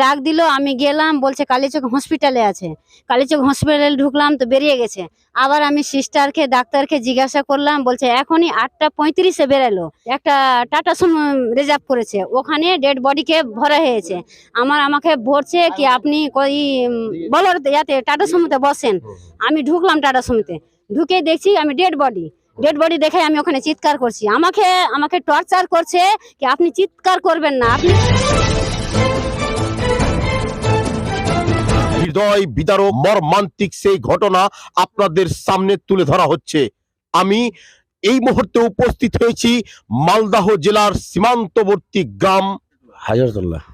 ডাক দিল, আমি গেলাম, বলছে কালীচক হসপিটালে আছে। কালীচক হসপিটালে ঢুকলাম তো বেরিয়ে গেছে। আবার আমি সিস্টারকে ডাক্তারকে জিজ্ঞাসা করলাম, বলছে এখনই 8:35-এ বেরালো, একটা টাটা সুমো রিজার্ভ করেছে, ওখানে ডেড বডিকে ভরা হয়েছে। আমাকে ভরছে কি আপনি বলো ইয়াতে টাটা সুমোতে বসেন। আমি ঢুকলাম টাটা সুমোতে, ঢুকে দেখছি আমি ডেড বডি দেখে আমি ওখানে চিৎকার করছি। আমাকে টর্চার করছে কি আপনি চিৎকার করবেন না, আপনি হৃদয় বিদারক মর্মান্তিক সেই ঘটনা আপনাদের সামনে তুলে ধরা হচ্ছে। আমি এই মুহূর্তে উপস্থিত হয়েছি মালদহ জেলার সীমান্তবর্তী গ্রাম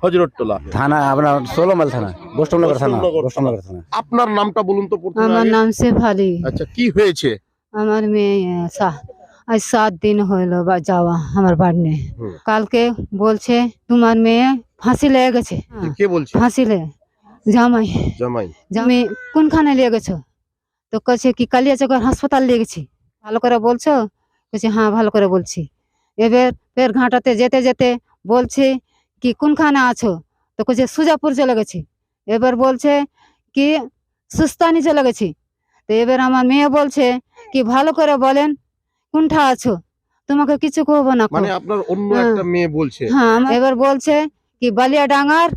হযরতটোলা থানা, আপনার 16 মাইল থানা, গোস্টনগর থানা। আপনার নামটা বলুন তো প্রথমে আমার আগে। নাম শেফালি। আচ্ছা, কি হয়েছে? আমার মেয়ে আজ 7 দিন হইলো বা যাওয়া আমার বাড়ি। কালকে বলছে তোমার মেয়ে ফাঁসি লেগে গেছে। কে বলছে? ফাঁসি লে জামাই জামাই। জামাই কোনখানে নিয়ে গেছো? তো কাছে কি কালিয়াচকের হাসপাতাল নিয়ে গেছি। ভালো করে বলছো? বলছে হ্যাঁ ভালো করে বলছি। এবার ফের ঘাটাতে যেতে যেতে বলছে কি কোনখানে আছো? তো কাছে সুজাপুর চলে গেছি। এবার বলছে কি সুস্তানি চলে গেছি। তো এবার আমার মেয়ে বলছে কি ভালো করে বলেন কোনটা আছো, তোমাকে কিছু কহবো না। মানে আপনার অন্য হ্যাঁ। একটা মেয়ে বলছে। হ্যাঁ, এবার বলছে কি বালিয়া ডাঙ্গার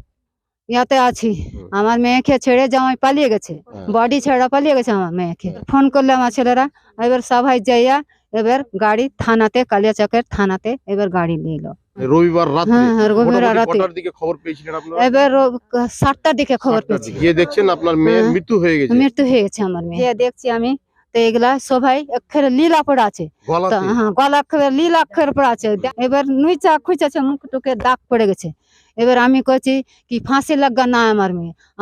ইয়াতে আছি। আমার মেয়েকে ছেড়ে জামাই পালিয়ে গেছে, বডি ছেড়ে পালিয়ে গেছে আমার মেয়েকে। ফোন করলে আমার ছেলেরা, এবার সবাই যাইয়া এবার গাড়ি থানাতে, কালিয়াচকের থানাতে এবার গাড়ি নিল। রবিবার রাতে। হ্যাঁ, রবিবার মোটামুটি রাতে। কটার দিকে খবর পেয়েছিলেন আপনারা? এবার 7টার দিকে খবর পেয়েছি। গিয়ে দেখছেন আপনার মেয়ের হ্যাঁ। মৃত্যু হয়ে গেছে। মৃত্যু হয়ে গেছে আমার মেয়ে। দেখছি আমি তো এগুলা সবাই একেবারে লীলা পড়ে আছে। গলাতে? হ্যাঁ, গলা একেবারে লীলা অক্ষর পড়ে আছে। এবার নুইচা খুঁচাছে, মুখ টুকে দাগ পড়ে গেছে। এবার আমি কইছি কি ফাঁসি লাগা না,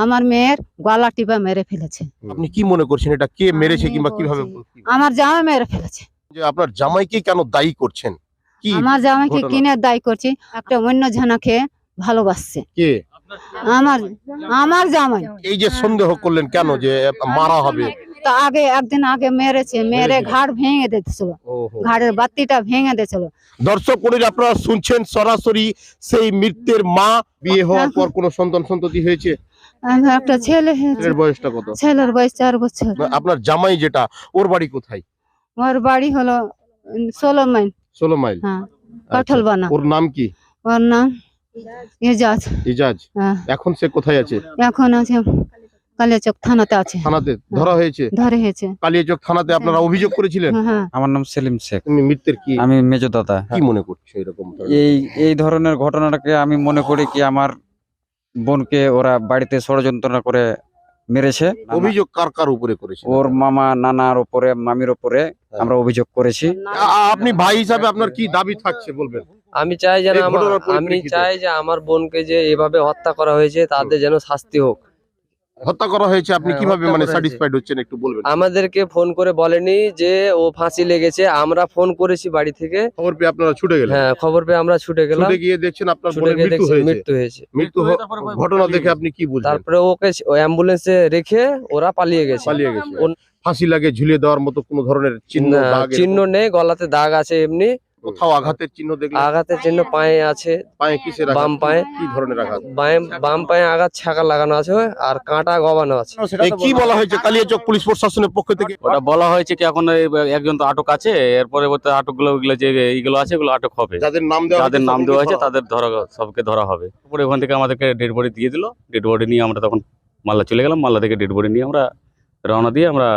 আমার মেয়ের গলা টিপা মেরে ফেলেছে। আপনি কি মনে করছেন এটা কে মেরেছে কিংবা কিভাবে? আমার জামাই মেরে ফেলেছে। যে আপনার জামাইকে কেন দায়ী করছেন? কি আমার জামাইকে ঘটনা? কিনে দায়ী করছি, একটা অন্য জনাকে ভালোবাসছে। কে? আমার জামাই। এই যে সন্দেহ করলেন কেন যে মারা হবে? তো একদিন আগে মেরেছে, মেরে ঘাড় ভেঙে দিয়েছিল, ঘাড়ের বাতিটা ভেঙে দিয়েছিল। দর্শক মণ্ডলী, আপনারা শুনছেন সরাসরি সেই মৃত্যুর মা। বিয়ে হওয়ার পর কোনো সন্ততি হয়েছে? একটা ছেলে হয়েছে। ছেলের বয়সটা কত? ছেলের বয়স 4 বছর। আপনার জামাই যেটা, ওর বাড়ি কোথায়? ওর বাড়ি হলো 16 মাইল। 16 মাইল। হ্যাঁ, কাঠলবানা। ওর নাম কি? ওর নাম ইজাজ। ইজাজ। হ্যাঁ। এখন সে কোথায় আছে? এখন আছে কালিয়াচক থানাতে আছে। থানাতে ধরা হয়েছে? ধরে হয়েছে। কালিয়াচক থানাতে আপনারা অভিযোগ করেছিলেন? হ্যাঁ। আমার নাম সেলিম শেখ। তুমি মৃত্যুর কি আমি মেজো দাদা। কি মনে করছো এরকম? এই ধরনের ঘটনাটাকে আমি মনে করি কি আমার বোনকে ওরা বাড়িতে ষড়যন্ত্র করে মেরেছে। অভিযোগ কার উপরে করেছে? ওর মামা, নানার উপরে, মামির উপরে আমরা অভিযোগ করেছি। আপনি ভাই হিসাবে আপনার কি দাবি থাকছে বলবেন? আমি চাই যেন এই ঘটনার পরিপ্রেক্ষিতে। আমার বোনকে যে এভাবে হত্যা করা হয়েছে তাদের যেন শাস্তি হোক। হত্যা করা হয়েছে, আপনি হ্যাঁ, কিভাবে হত্যা মানে করা হয়েছে। স্যাটিসফাইড হচ্ছেন একটু বলবেন? আমাদেরকে ফোন করে বলেনি যে ও ফাঁসি লেগেছে, আমরা ফোন করেছি বাড়ি থেকে। খবর পেয়ে আপনারা ছুটে গেলেন? হ্যাঁ, খবর পেয়ে আমরা ছুটে গেলাম। ছুটে গিয়ে দেখছেন আপনার ছুটে বোনের গিয়ে মৃত্যু দেখছি হয়েছে। মৃত্যু হয়েছে। ঘটনা দেখে আপনি কি বলছেন? তারপরে ওকে অ্যাম্বুলেন্সে রেখে ওরা পালিয়ে গেছে। পালিয়ে গেছে। ফাঁসি লাগে ঝুলিয়ে দেওয়ার মতো কোনো ধরনের চিহ্ন না, দাগ এরকম? চিহ্ন নেই, গলাতে দাগ আছে এমনি। কোথাও আঘাতের চিহ্ন দেখলেন? আঘাতের চিহ্ন পায়ে আছে, পায়ে কিসের আঘাত? বাম পায়ে। কি ধরনের আঘাত? বাম পায়ে আঘাত ছাকা লাগানো আছে আর কাঁটা গবানো আছে। এই কি বলা হয়েছে কালিয়াচক পুলিশ প্রশাসনের পক্ষ থেকে? ওটা বলা হয়েছে কি এখন একজন তো আটক আছে, এর পরবর্তী আটক গুলো যে এইগুলো আছে এগুলো আটক হবে। যাদের নাম দেওয়া যাদের নাম দেওয়া হয়েছে তাদের সবকে ধরা হবে। পরে ওখান থেকে আমাদেরকে ডেড বডি দিয়ে দিল। ডেড বডি নিয়ে আমরা তখন মালদা চলে গেলাম। মালদা থেকে ডেড বডি নিয়ে আমরা রওনা দিয়ে আমরা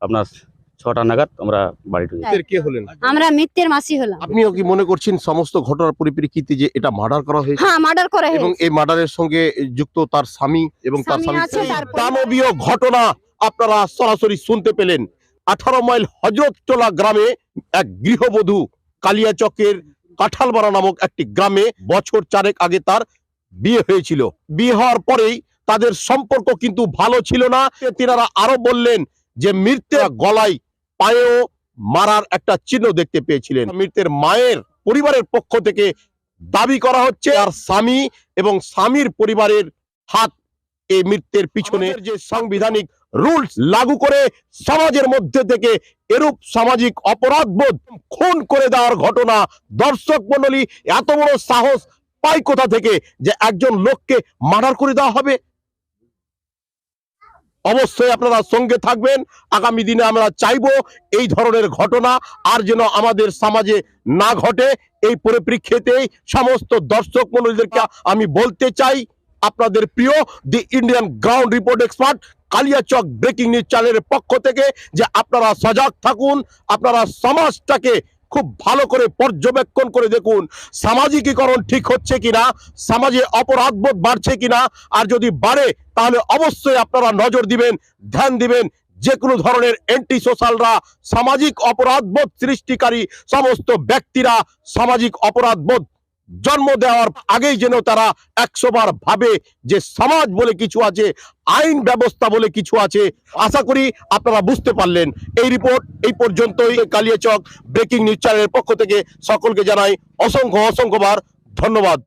আপনার 6টা নাগাদ আমরা বাড়ি ঢুকি। কে হলেন? আমরা মিথ্যের মাসি হলাম। আপনিও কি মনে করছেন সমস্ত ঘটনার পরিপ্রেক্ষিতে যে এটা মার্ডার করা হয়েছে? হ্যাঁ, মার্ডার করে এবং এই মার্ডারের সঙ্গে যুক্ত তার স্বামী এবং তার স্বামী স্বামী আছে, তার দানবীয় ঘটনা আপনারা সরাসরি শুনতে পেলেন। 18 মাইল হযরতটোলা গ্রামে এক গৃহবধূ কালিয়াচকের কাঁঠালবাড়া নামক একটি গ্রামে বছর 4 আগে তার বিয়ে হয়েছিল। বিয়ে হওয়ার পরেই তাদের সম্পর্ক কিন্তু ভালো ছিল না। তিনারা আরো বললেন যে মৃতের গলায়, পায়েও মারার একটা চিহ্ন দেখতে পেয়েছিলেন। মৃতের মায়ের পরিবারের পক্ষ থেকে দাবি করা হচ্ছে আর স্বামী এবং স্বামীর পরিবারের হাত এই মৃত্যুর পিছনে। যে সাংবিধানিক রুলস লাগু করে সমাজের মধ্যে থেকে এরূপ সামাজিক অপরাধবোধ খুন করে দেওয়ার ঘটনা, দর্শক মণ্ডলী এত বড় সাহস পায় কোথা থেকে যে একজন লোককে মার্ডার করে দেওয়া হবে? অবশ্যই আপনারা সঙ্গে থাকবেন। আগামী দিনে আমরা চাইবো এই ধরনের ঘটনা আর যেন আমাদের সমাজে না ঘটে। এই পরিপ্রেক্ষিতেই সমস্ত দর্শক মণ্ডলীদেরকে আমি বলতে চাই, আপনাদের প্রিয় the Indian ground report expert Kaliachak breaking news চ্যানেলের পক্ষ থেকে যে আপনারা সজাগ থাকুন, আপনারা সমাজটাকে খুব ভালো করে পর্যবেক্ষণ করে দেখুন সামাজিকীকরণ ঠিক হচ্ছে কিনা, সমাজে অপরাধবোধ বাড়ছে কিনা। আর যদি বাড়ে তাহলে অবশ্যই আপনারা নজর দিবেন, ধ্যান দিবেন। যে কোনো ধরনের অ্যান্টি সোশ্যালরা, সামাজিক অপরাধবোধ সৃষ্টিকারী সমস্ত ব্যক্তিরা সামাজিক অপরাধবোধ জন্ম দেওয়ার আগেই যেন তারা 100 বার ভাবে যে সমাজ বলে কিছু আছে, আইন ব্যবস্থা বলে কিছু আছে। আশা করি আপনারা বুঝতে পারলেন। এই রিপোর্ট এই পর্যন্তই। কালিয়াচক ব্রেকিং নিউজ চ্যানেলের পক্ষ থেকে সকলকে জানাই অসংখ্যবার ধন্যবাদ।